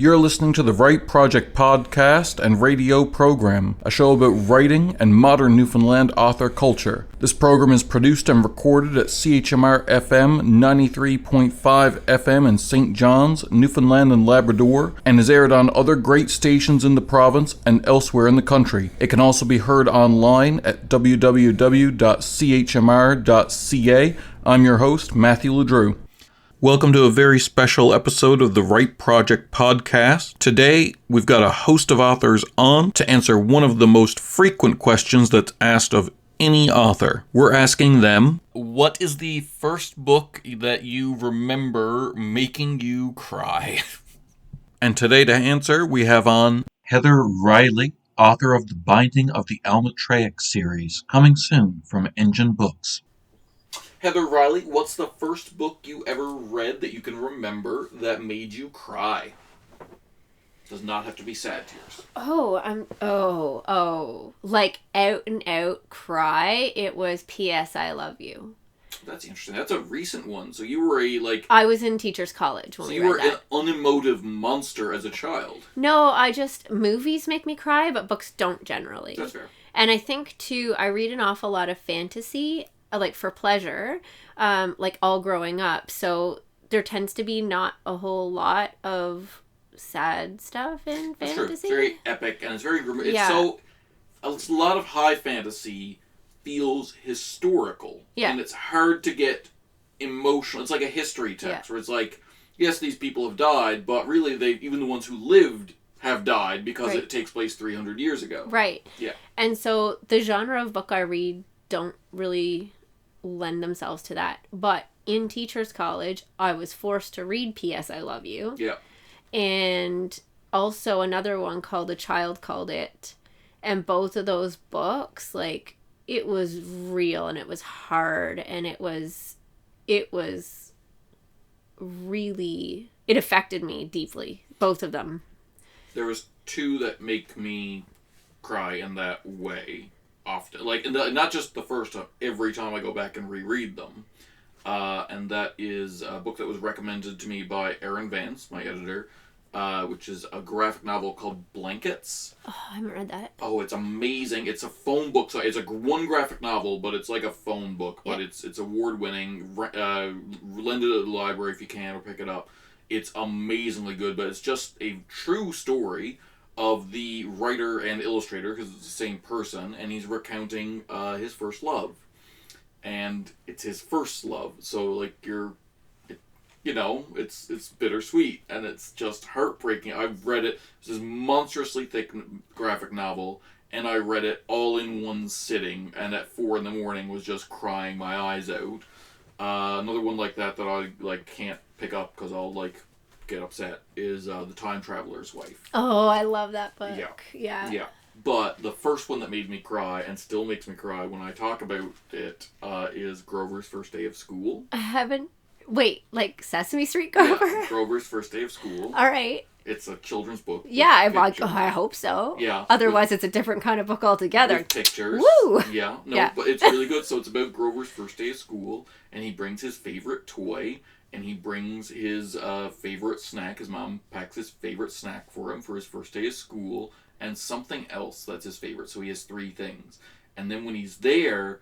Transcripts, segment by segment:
You're listening to the Write Project podcast and radio program, a show about writing and modern Newfoundland author culture. This program is produced and recorded at CHMR FM 93.5 FM in St. John's, Newfoundland and Labrador, and is aired on other great stations in the province and elsewhere in the country. It can also be heard online at www.chmr.ca. I'm your host, Matthew LeDrew. Welcome to a very special episode of the Write Project podcast. Today, we've got a host of authors on to answer one of the most frequent questions that's asked of any author. We're asking them, what is the first book that you remember making you cry? And today to answer, we have on Heather Reilly, author of The Binding of the Almatraek series, coming soon from Engen Books. Heather Reilly, what's the first book you ever read that you can remember that made you cry? Does not have to be sad tears. Like out and out cry. It was P.S. I Love You. That's interesting. That's a recent one. So you were I was in teacher's college when we read that. So you were an unemotive monster as a child. No, movies make me cry, but books don't generally. That's fair. And I think, too, I read an awful lot of fantasy, for pleasure, all growing up. So there tends to be not a whole lot of sad stuff in fantasy. True. It's very epic and it's very grim. It's a lot of high fantasy feels historical. Yeah. And it's hard to get emotional. It's like a history text where it's like, yes, these people have died, but really even the ones who lived have died because it takes place 300 years ago. Right. Yeah. And so the genre of book I read don't really lend themselves to that. But in teacher's college, I was forced to read P.S. I Love You. Yeah. And also another one called A Child Called It. And both of those books, it was real and it was hard and it was really, it affected me deeply. Both of them. There was two that make me cry in that way. Often, not just the first time, every time I go back and reread them. And that is a book that was recommended to me by Aaron Vance, my editor, which is a graphic novel called Blankets. Oh, I haven't read that. Oh, it's amazing. It's a phone book, so it's one graphic novel, but it's like a phone book, but it's award-winning. Lend it at the library if you can, or pick it up. It's amazingly good, but it's just a true story of the writer and illustrator, because it's the same person, and he's recounting his first love. And it's his first love, so it's bittersweet, and it's just heartbreaking. I've read it. It's this monstrously thick graphic novel, and I read it all in one sitting, and at 4 a.m. was just crying my eyes out. Another one like that I can't pick up because I'll get upset is The Time Traveler's Wife. Oh, I love that book. Yeah. But the first one that made me cry and still makes me cry when I talk about it is Grover's First Day of School. I haven't. Wait, Sesame Street Grover? Yeah, Grover's First Day of School. All right. It's a children's book. Yeah, I hope so. Yeah. Otherwise, it's a different kind of book altogether. With pictures. Woo! Yeah. But it's really good. So it's about Grover's first day of school, and he brings his favorite toy, and he brings his favorite snack. His mom packs his favorite snack for him for his first day of school, and something else that's his favorite. So he has 3 things. And then when he's there,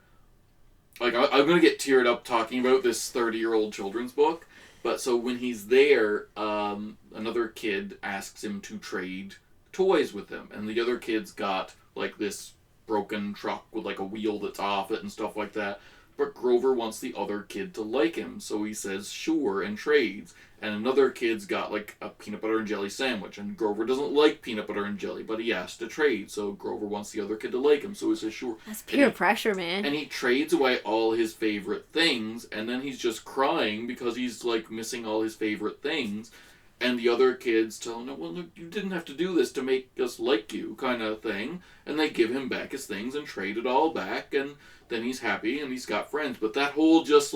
I'm going to get teared up talking about this 30-year-old children's book. But so when he's there, another kid asks him to trade toys with him. And the other kid's got this broken truck with a wheel that's off it and stuff like that. But Grover wants the other kid to like him, so he says sure and trades. And another kid's got a peanut butter and jelly sandwich, and Grover doesn't like peanut butter and jelly, but he has to trade, so Grover wants the other kid to like him, so he says sure. That's peer pressure, man. And he trades away all his favorite things, and then he's just crying because he's missing all his favorite things. And the other kids tell him, well, you didn't have to do this to make us like you, kind of thing. And they give him back his things and trade it all back, and then he's happy and he's got friends. But that whole just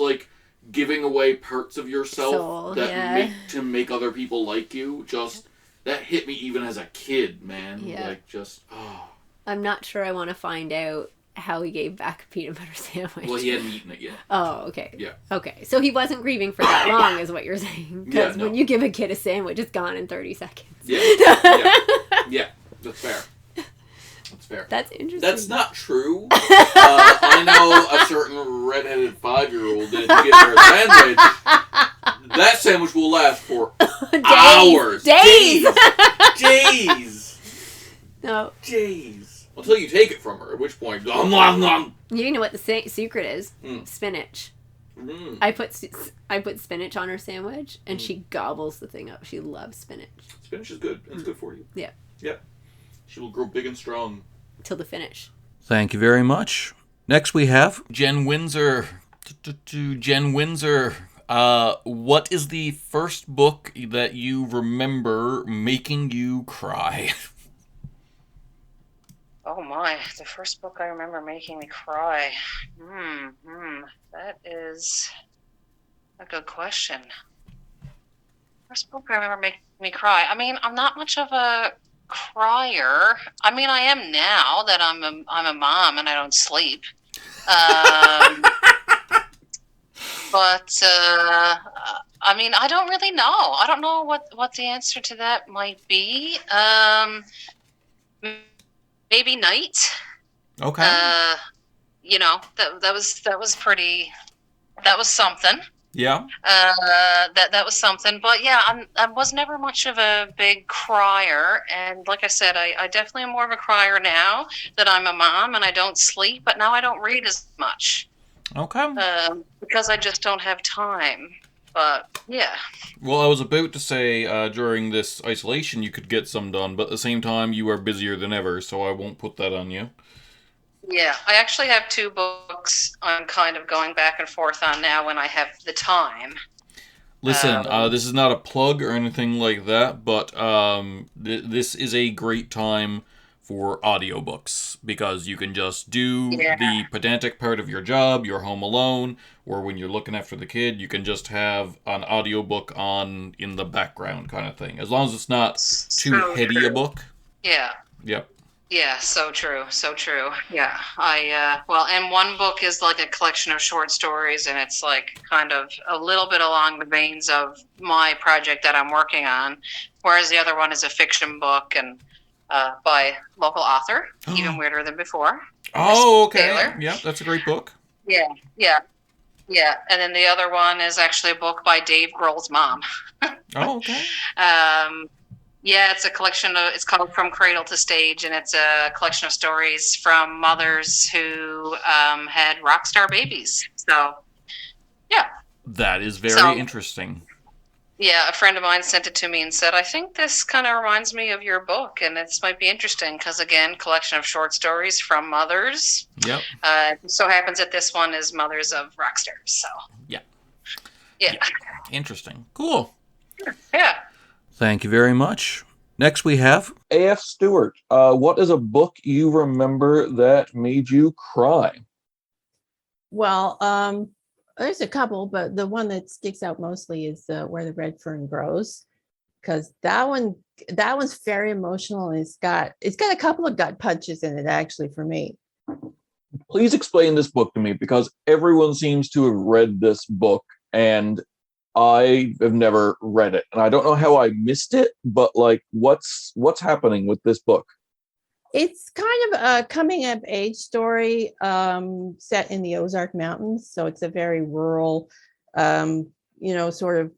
giving away parts of yourself to make other people like you, that hit me even as a kid, man. Yeah. Oh. I'm not sure I want to find out how he gave back a peanut butter sandwich. Well, he hadn't eaten it yet. Oh, okay. Yeah. Okay, so he wasn't grieving for that long, is what you're saying. Because when you give a kid a sandwich, it's gone in 30 seconds. Yeah. Yeah. That's fair. That's fair. That's interesting. That's not true. I know a certain redheaded 5-year-old that if you get her a sandwich, that sandwich will last for hours. Days. No. Days. Until you take it from her, at which point, nom, nom, nom. You know what the secret is? Spinach. I put spinach on her sandwich, and she gobbles the thing up. She loves spinach. Spinach is good. It's good for you. Yeah. Yeah. She will grow big and strong. Till the finish. Thank you very much. Next we have Jen Windsor. Jen Windsor. What is the first book that you remember making you cry? Oh my, the first book I remember making me cry. That is a good question. First book I remember making me cry. I mean, I'm not much of a crier. I mean, I am now that I'm a mom and I don't sleep. But I mean, I don't really know. I don't know what the answer to that might be. Maybe Night. Okay. You know, that was pretty. That was something. Yeah. That was something. But yeah, I was never much of a big crier, and like I said, I definitely am more of a crier now that I'm a mom and I don't sleep. But now I don't read as much. Okay. Because I just don't have time. But yeah. Well, I was about to say during this isolation you could get some done, but at the same time you are busier than ever, so I won't put that on you. Yeah, I actually have 2 books I'm kind of going back and forth on now when I have the time. Listen, this is not a plug or anything like that, but this is a great time for audiobooks because you can just do the pedantic part of your job, you're home alone, or when you're looking after the kid, you can just have an audiobook on in the background kind of thing. As long as it's not too heady a book. Yeah. Yep. Yeah, so true, so true. Yeah, and one book is like a collection of short stories, and it's like kind of a little bit along the veins of my project that I'm working on, whereas the other one is a fiction book and by local author, even weirder than before. Oh, okay. Taylor. Yeah, that's a great book. Yeah. And then the other one is actually a book by Dave Grohl's mom. Oh, okay. Yeah, it's a collection of, it's called From Cradle to Stage, and it's a collection of stories from mothers who had rock star babies. So, yeah. That is very interesting. Yeah, a friend of mine sent it to me and said, I think this kind of reminds me of your book, and this might be interesting because, again, collection of short stories from mothers. Yep. So happens that this one is mothers of rock stars, so. Yeah. Interesting. Cool. Yeah. Thank you very much. Next we have A.F. Stewart. What is a book you remember that made you cry? Well, there's a couple, but the one that sticks out mostly is Where the Red Fern Grows, because that one's very emotional, and it's got a couple of gut punches in it, actually, for me. Please explain this book to me, because everyone seems to have read this book, and I have never read it, and I don't know how I missed it, but like, what's happening with this book? It's kind of a coming of age story set in the Ozark Mountains, so it's a very rural, sort of.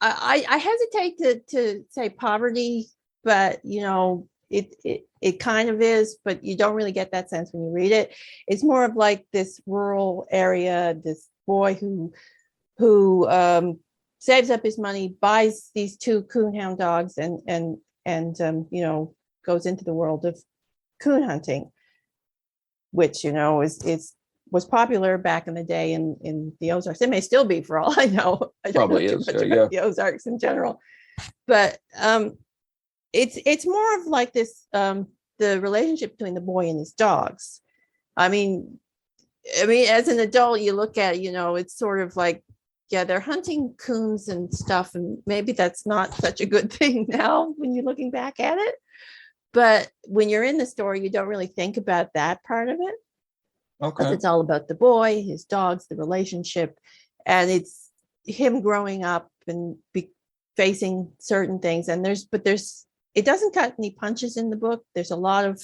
I hesitate to say poverty, but it kind of is, but you don't really get that sense when you read it. It's more of like this rural area, this boy who saves up his money, buys these 2 coonhound dogs, and goes into the world of coon hunting, which was popular back in the day in the Ozarks. It may still be, for all I know. I don't Probably know is, too much yeah. about the Ozarks in general, but it's more of like this the relationship between the boy and his dogs. I mean, as an adult, you look at it, it's sort of like, yeah, they're hunting coons and stuff, and maybe that's not such a good thing now when you're looking back at it. But when you're in the story, you don't really think about that part of it. Okay. It's all about the boy, his dogs, the relationship, and it's him growing up and facing certain things. And there's it doesn't cut any punches in the book. There's a lot of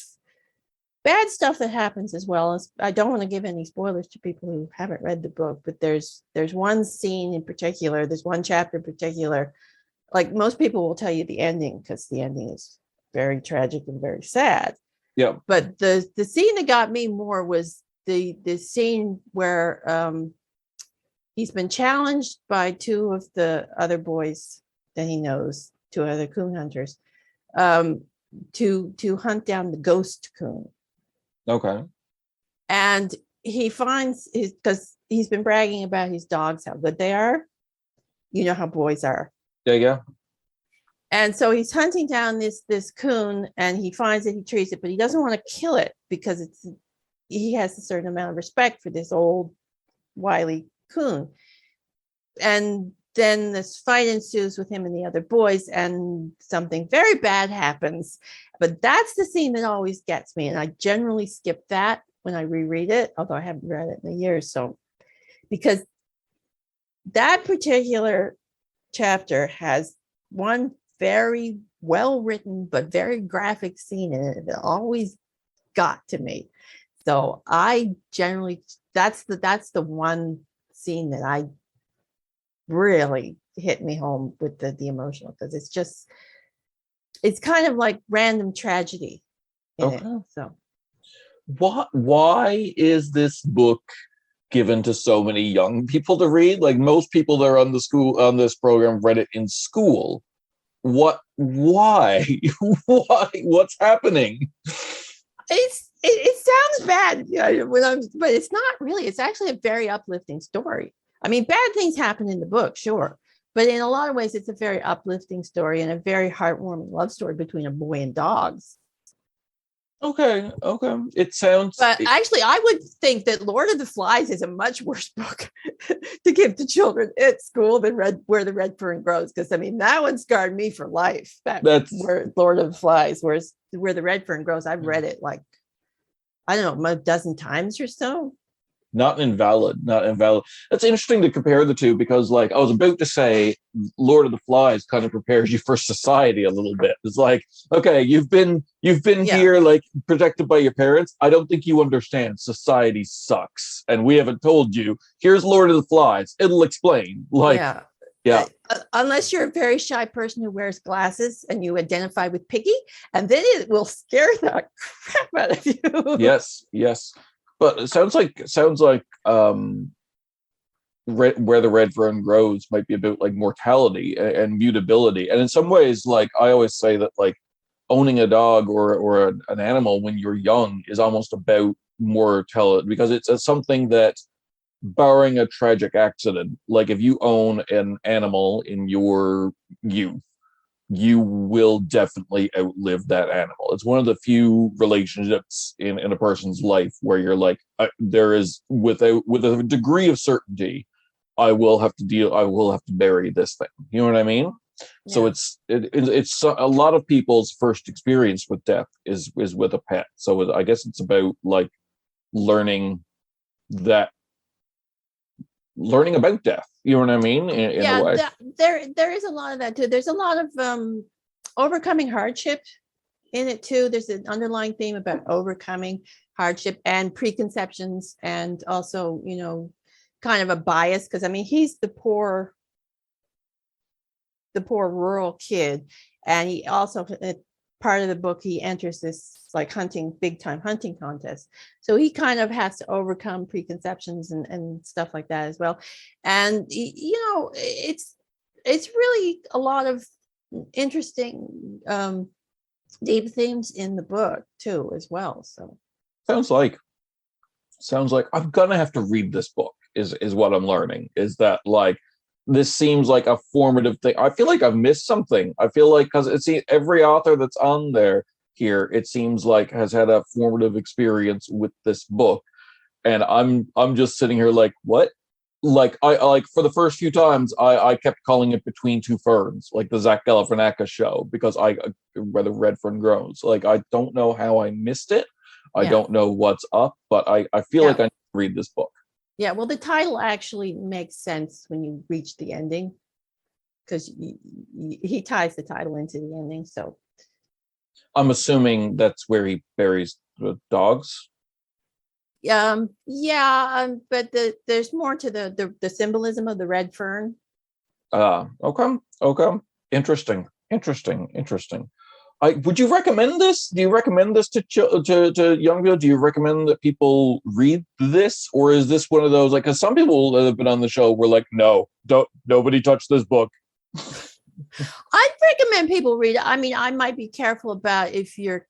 bad stuff that happens as well. As I don't want to give any spoilers to people who haven't read the book, but there's one scene in particular, there's one chapter in particular. Like most people will tell you the ending because the ending is very tragic and very sad. Yeah. But the scene that got me more was the scene where he's been challenged by two of the other boys that he knows, two other coon hunters, to hunt down the ghost coon. Okay. And he finds because he's been bragging about his dogs, how good they are. You know how boys are. Yeah. And so he's hunting down this coon, and he finds it, he treats it, but he doesn't want to kill it because he has a certain amount of respect for this old wily coon. And then this fight ensues with him and the other boys, and something very bad happens. But that's the scene that always gets me, and I generally skip that when I reread it, although I haven't read it in a year or so, because that particular chapter has one very well written but very graphic scene in it that always got to me. So I generally that's the one scene that I really hit me home with the emotional, because it's kind of like random tragedy in it. So why is this book given to so many young people to read? Like most people that are on this program read it in school. Why? Why? What's happening? It sounds bad, but it's not really. It's actually a very uplifting story. I mean, bad things happen in the book, sure, but in a lot of ways, it's a very uplifting story and a very heartwarming love story between a boy and dogs. Okay. It sounds. But actually, I would think that Lord of the Flies is a much worse book to give to children at school than Where the Red Fern Grows, because I mean that one scarred me for life. That's where Lord of the Flies, whereas Where the Red Fern Grows, I've read it like I don't know, a dozen times or so. Not invalid. That's interesting to compare the two, because like I was about to say Lord of the Flies kind of prepares you for society a little bit. It's like, okay, you've been here like protected by your parents. I don't think you understand. Society sucks. And we haven't told you. Here's Lord of the Flies. It'll explain. Like yeah. Unless you're a very shy person who wears glasses and you identify with Piggy, and then it will scare the crap out of you. Yes. But it sounds like Where the Red Fern Grows might be about like mortality and mutability. And in some ways, like I always say that like owning a dog or an animal when you're young is almost about mortality, because it's something that, barring a tragic accident, like if you own an animal in your youth, you will definitely outlive that animal. It's one of the few relationships in a person's life where you're like, there is with a degree of certainty, I will have to bury this thing. You know what I mean? Yeah. So it's a lot of people's first experience with death is with a pet. So I guess it's about like learning about death. You know what I mean? In a way. There is a lot of that too. There's a lot of overcoming hardship in it too. There's an underlying theme about overcoming hardship and preconceptions, and also, kind of a bias, because I mean he's the poor rural kid, and he also, part of the book, he enters this like big time hunting contest, so he kind of has to overcome preconceptions and stuff like that as well. And it's really a lot of interesting deep themes in the book too as well. So sounds like I'm gonna have to read this book is what I'm learning, is that like this seems like a formative thing. I feel like I've missed something. I feel like, because it's every author that's on there here, it seems like has had a formative experience with this book, and I'm just sitting here like, what? Like I like for the first few times I kept calling it Between Two Ferns, like the Zach Galifianakis show, because Where the Red Fern Grows. Like I don't know how I missed it, I Yeah. don't know what's up, but I feel Yeah. like I need to read this book. Yeah, well, the title actually makes sense when you reach the ending, because he ties the title into the ending. So I'm assuming that's where he buries the dogs. but there's more to the symbolism of the red fern. Okay. Interesting. Would you recommend this? Do you recommend this to young people? Do you recommend that people read this, or is this one of those, like, because some people that have been on the show were like, no, don't, nobody touch this book. I'd recommend people read it. I mean, I might be careful about if you're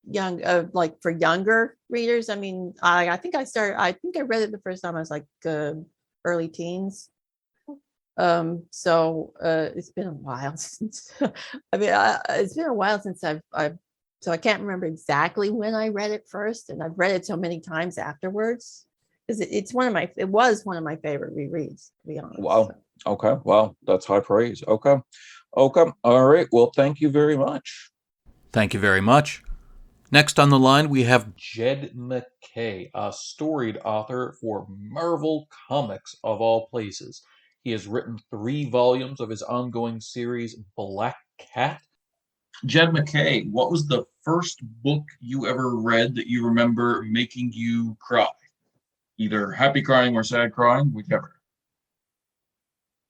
young, like for younger readers. I mean, I think I read it the first time I was like early teens. So it's been a while since it's been a while since I've so I can't remember exactly when I read it first, and I've read it so many times afterwards, because it was one of my favorite rereads, to be honest. Wow. Okay. Wow, that's high praise. Okay. All right. Well, thank you very much. Thank you very much. Next on the line, we have Jed MacKay, a storied author for Marvel Comics, of all places. He has written 3 volumes of his ongoing series, Black Cat. Jed MacKay, what was the first book you ever read that you remember making you cry? Either happy crying or sad crying, whichever.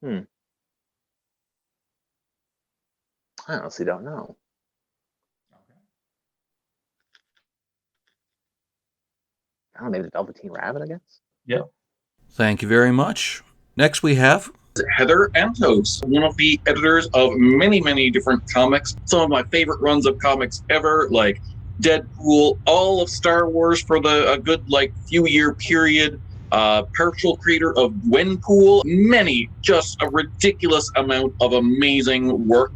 I honestly don't know. I don't know, maybe the Velveteen Rabbit, I guess. Yeah. Thank you very much. Next we have Heather Antos, one of the editors of many different comics. Some of my favorite runs of comics ever, like Deadpool, all of Star Wars for a good few year period. Partial creator of Gwenpool, just a ridiculous amount of amazing work.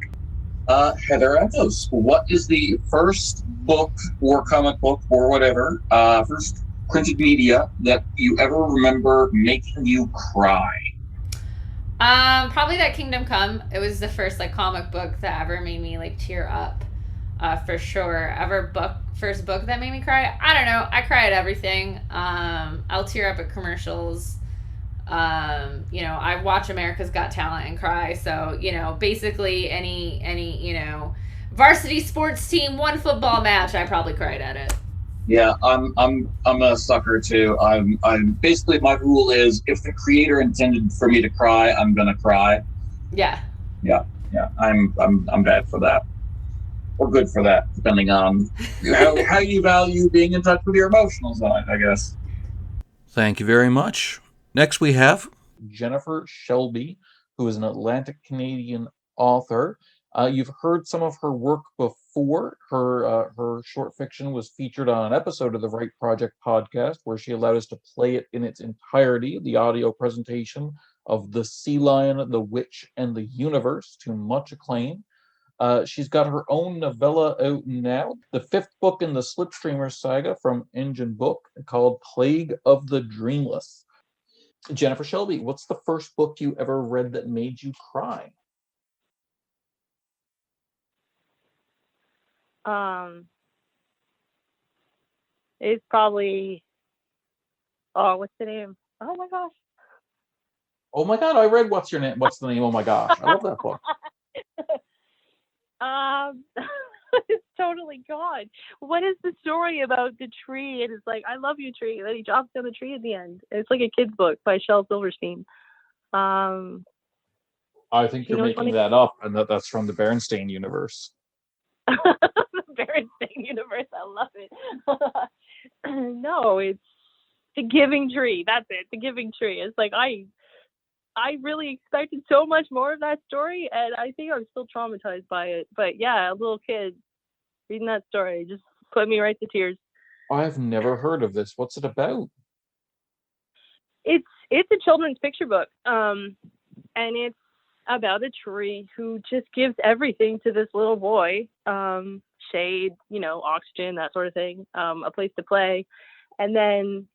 Heather Antos, what is the first book or comic book or whatever, first printed media that you ever remember making you cry? Probably that Kingdom Come. It was the first comic book that ever made me tear up, for sure. First book that made me cry. I don't know. I cry at everything. I'll tear up at commercials. I watch America's Got Talent and cry. So basically any varsity sports team, one football match, I probably cried at it. Yeah, I'm a sucker too. I'm basically, my rule is, if the creator intended for me to cry, I'm gonna cry. Yeah. I'm bad for that, or good for that, depending on how you value being in touch with your emotional side, I guess. Thank you very much. Next we have Jennifer Shelby, who is an Atlantic Canadian author. You've heard some of her work before. Her short fiction was featured on an episode of the Right Project podcast, where she allowed us to play it in its entirety, the audio presentation of The Sea Lion, the Witch, and the Universe, to much acclaim. She's got her own novella out now, the 5th book in the Slipstreamer saga from Engen book, called Plague of the Dreamless. Jennifer Shelby, what's the first book you ever read that made you cry? It's probably, what's the name? Oh my gosh. Oh my God, I read What's Your Name? What's the Name? Oh my gosh, I love that book. It's totally gone. What is the story about the tree? And it's like, I love you, tree. And then he drops down the tree at the end. It's like a kid's book by Shel Silverstein. I think you're making that up, and that's from the Berenstain universe. The Berenstain universe. I love it. No, it's The Giving Tree. That's it. The Giving Tree. It's like, I really expected so much more of that story, and I think I was still traumatized by it. But yeah, a little kid reading that story just put me right to tears. I've never heard of this. What's it about? It's a children's picture book, and it's about a tree who just gives everything to this little boy, shade, oxygen, that sort of thing, a place to play, and then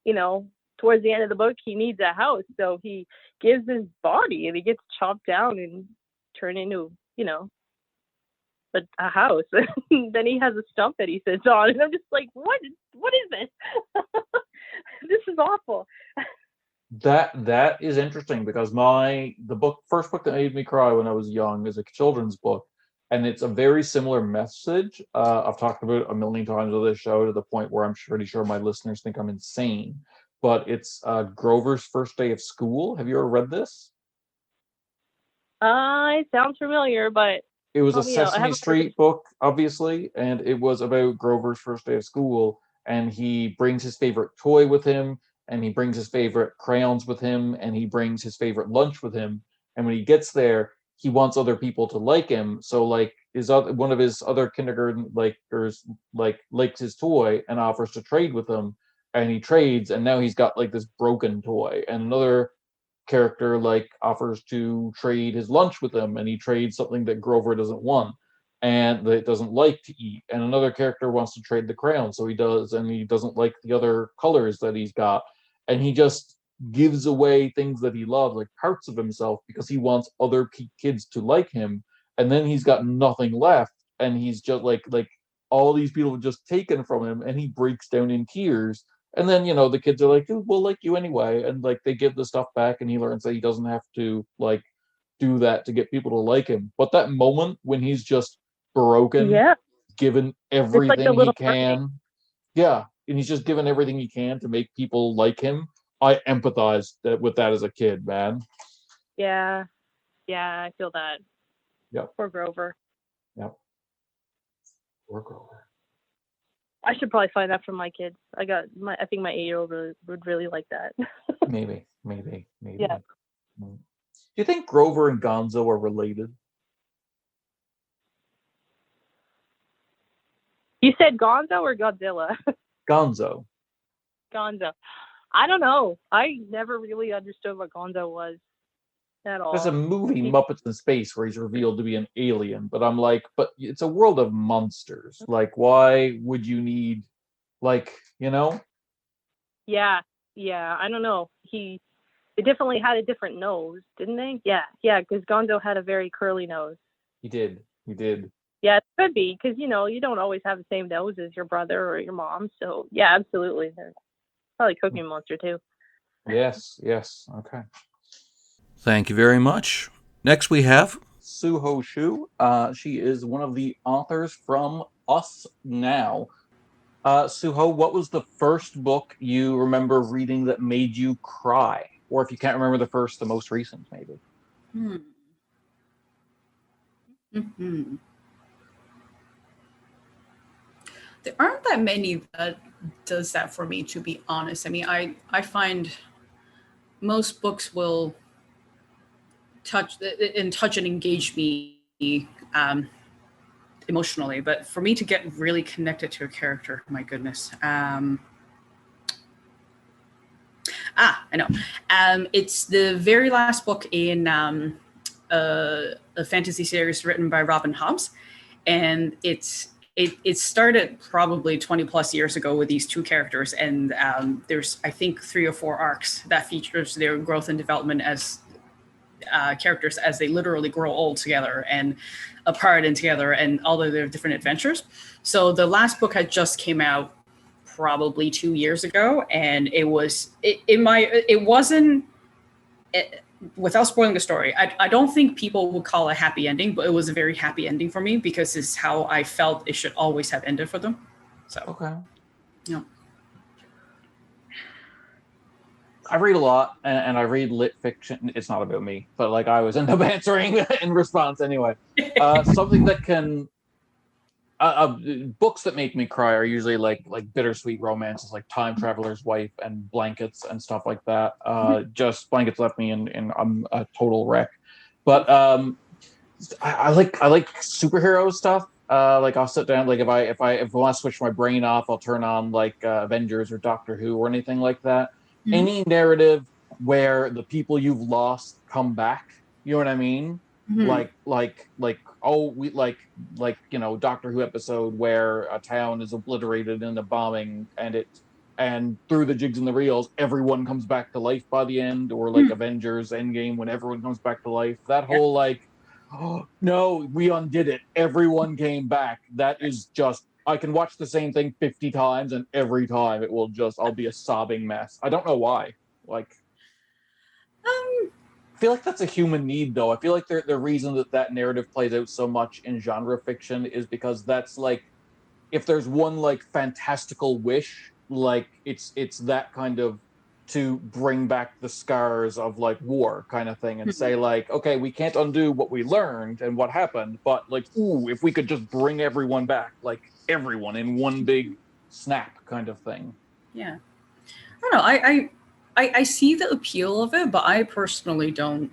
towards the end of the book, he needs a house, so he gives his body, and he gets chopped down and turned into a house. Then he has a stump that he sits on, and I'm just like, what is this? This is awful. That is interesting because the first book that made me cry when I was young is a children's book, and it's a very similar message. I've talked about it a million times on this show to the point where I'm pretty sure my listeners think I'm insane. But it's Grover's First Day of School. Have you ever read this? It sounds familiar, but It was a me out. I Sesame haven't read Street book, obviously, and it was about Grover's first day of school. And he brings his favorite toy with him, and he brings his favorite crayons with him, and he brings his favorite lunch with him. And when he gets there, he wants other people to like him. So, like, one of his other kindergarten likes his toy and offers to trade with him, and he trades, and now he's got like this broken toy. And another character like offers to trade his lunch with him, and he trades something that Grover doesn't want and that doesn't like to eat. And another character wants to trade the crayon, so he does, and he doesn't like the other colors that he's got, and he just gives away things that he loves, like parts of himself, because he wants other kids to like him. And then he's got nothing left, and he's just like all these people have just taken from him, and he breaks down in tears. And then, the kids are like, we'll like you anyway. And like they give the stuff back, and he learns that he doesn't have to like do that to get people to like him. But that moment when he's just broken, Yeah, given it's like everything the he Little can, Mermaid. yeah, and he's just given everything he can to make people like him. I empathize with that as a kid, man. Yeah, I feel that. Yep. Poor Grover. Yep. Poor Grover. I should probably find that for my kids. I think my 8-year-old would really like that. Maybe. Yeah. Do you think Grover and Gonzo are related? You said Gonzo or Godzilla? Gonzo. Gonzo. I don't know. I never really understood what Gonzo was at all. There's a movie, Muppets in Space, where he's revealed to be an alien, but I'm like, but it's a world of monsters. Like, why would you need, like, Yeah, I don't know. They definitely had a different nose, didn't they? Yeah, because Gonzo had a very curly nose. He did. Yeah, it could be, because, you don't always have the same nose as your brother or your mom. So, yeah, absolutely. They're probably Cookie Monster, too. Yes. Okay. Thank you very much. Next we have TzuHao Hsu. She is one of the authors from Us Now. TzuHao, what was the first book you remember reading that made you cry? Or if you can't remember the first, the most recent, maybe. Mm-hmm. There aren't that many that does that for me, to be honest. I mean, I find most books will touch and engage me emotionally, but for me to get really connected to a character, my goodness. I know. It's the very last book in a fantasy series written by Robin Hobbs, and it started probably 20 plus years ago with these two characters, and there's, I think, 3 or 4 arcs that features their growth and development as characters as they literally grow old together and apart and together, and all of their different adventures. So the last book had just came out probably 2 years ago, and it wasn't, without spoiling the story, I don't think people would call it a happy ending, but it was a very happy ending for me because it's how I felt it should always have ended for them. So okay. Yeah. I read a lot, and I read lit fiction. It's not about me, but like I always end up answering in response anyway. Something that can books that make me cry are usually like bittersweet romances, like Time Traveler's Wife and Blankets and stuff like that. Just Blankets left me in a total wreck. But I like superhero stuff. Like I'll sit down, like if I want to switch my brain off, I'll turn on like Avengers or Doctor Who or anything like that. Mm-hmm. Any narrative where the people you've lost come back, you know what I mean? Mm-hmm. Doctor Who episode where a town is obliterated in a bombing, and through the jigs and the reels, everyone comes back to life by the end, or like Avengers Endgame when everyone comes back to life. That whole like, No, we undid it. Everyone came back. That is just, I can watch the same thing 50 times, and every time it will just, I'll be a sobbing mess. I don't know why. Like, I feel like that's a human need, though. I feel like the reason that narrative plays out so much in genre fiction is because that's like, if there's one like fantastical wish, like it's that kind of to bring back the scars of like war kind of thing and say like, okay, we can't undo what we learned and what happened, but like, ooh, if we could just bring everyone back, like everyone in one big snap kind of thing. Yeah. I don't know. I see the appeal of it, but I personally don't.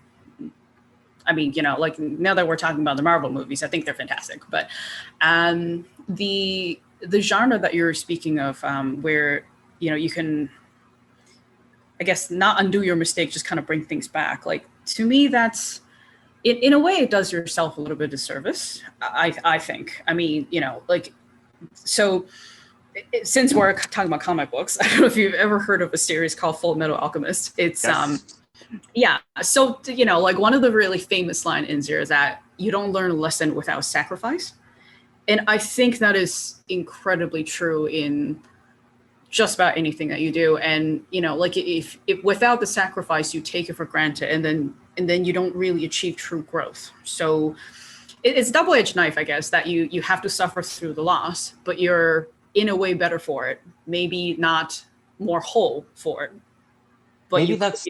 I mean, like now that we're talking about the Marvel movies, I think they're fantastic. But the genre that you're speaking of, where you can, I guess, not undo your mistake, just kind of bring things back. Like, to me, that's in a way it does yourself a little bit of service. I think. I mean, like, so. Since we're talking about comic books, I don't know if you've ever heard of a series called Full Metal Alchemist. It's Yes. yeah. So like one of the really famous line in there is that you don't learn a lesson without sacrifice, and I think that is incredibly true in just about anything that you do. And like if without the sacrifice, you take it for granted, and then you don't really achieve true growth. So it's a double-edged knife, I guess, that you have to suffer through the loss, but you're in a way better for it, maybe not more whole for it, but Maybe that's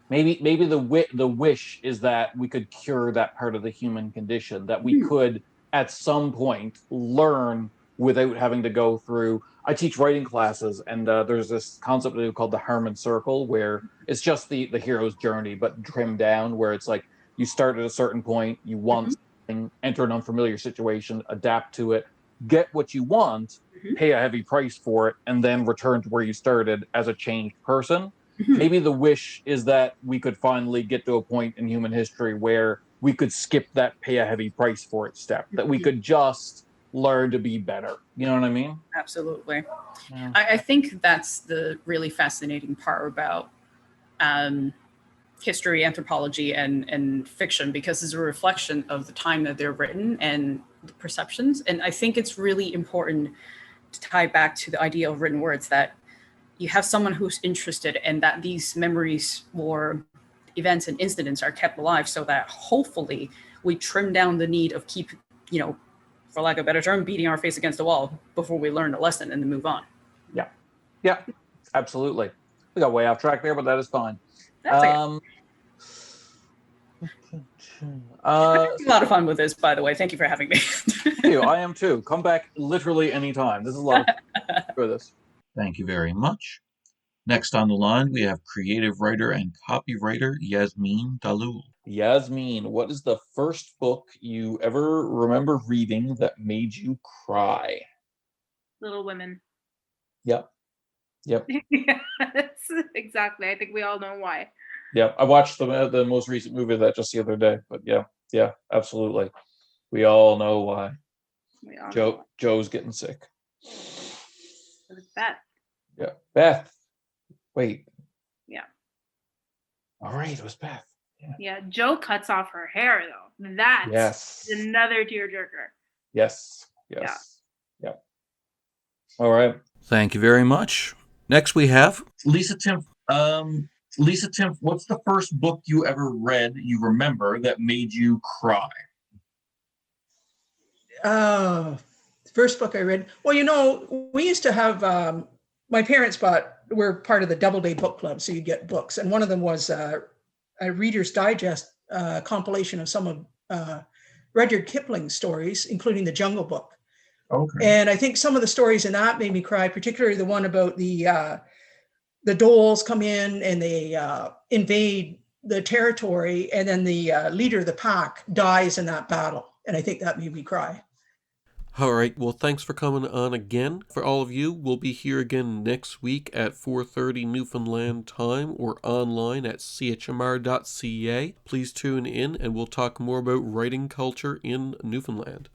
maybe the wish is that we could cure that part of the human condition, that we could at some point learn without having to go through. I teach writing classes, and there's this concept called the Harmon Circle, where it's just the hero's journey but trimmed down, where it's like you start at a certain point, you want something, enter an unfamiliar situation, adapt to it, get what you want, pay a heavy price for it, and then return to where you started as a changed person. Maybe the wish is that we could finally get to a point in human history where we could skip that pay a heavy price for it step, that we could just learn to be better. You know what I mean? Absolutely. Yeah. I think that's the really fascinating part about history, anthropology, and fiction, because it's a reflection of the time that they're written and the perceptions. And I think it's really important to tie back to the idea of written words, that you have someone who's interested, and that these memories or events and incidents are kept alive, so that hopefully we trim down the need of keep, for lack of a better term, beating our face against the wall before we learn a lesson and then move on. Yeah, absolutely. We got way off track there, but that is fine. That's okay. A lot of fun with this, by the way. Thank you for having me. Thank you. I am too. Come back literally anytime. This is a lot of fun for this. Thank you very much. Next on the line, we have creative writer and copywriter Yasmine Dalloul. Yasmine, what is the first book you ever remember reading that made you cry? Little Women. Yep. Yes, exactly. I think we all know why. Yeah, I watched the most recent movie of that just the other day, but yeah, absolutely. We all know why. Joe's getting sick. It was Beth. Yeah, Beth. Wait. Yeah. All right, it was Beth. Yeah, Joe cuts off her hair though. That's another tearjerker. Yes. All right. Thank you very much. Next we have Lisa Timpf. Lisa Timpf, what's the first book you ever read you remember that made you cry? The first book I read. Well, we used to have, my parents were part of the Doubleday Book Club, so you get books. And one of them was a Reader's Digest compilation of some of Rudyard Kipling's stories, including The Jungle Book. Okay. And I think some of the stories in that made me cry, particularly the one about the Doles come in and they invade the territory, and then the leader of the pack dies in that battle. And I think that made me cry. All right. Well, thanks for coming on again. For all of you, we'll be here again next week at 4:30 Newfoundland time, or online at chmr.ca. Please tune in and we'll talk more about writing culture in Newfoundland.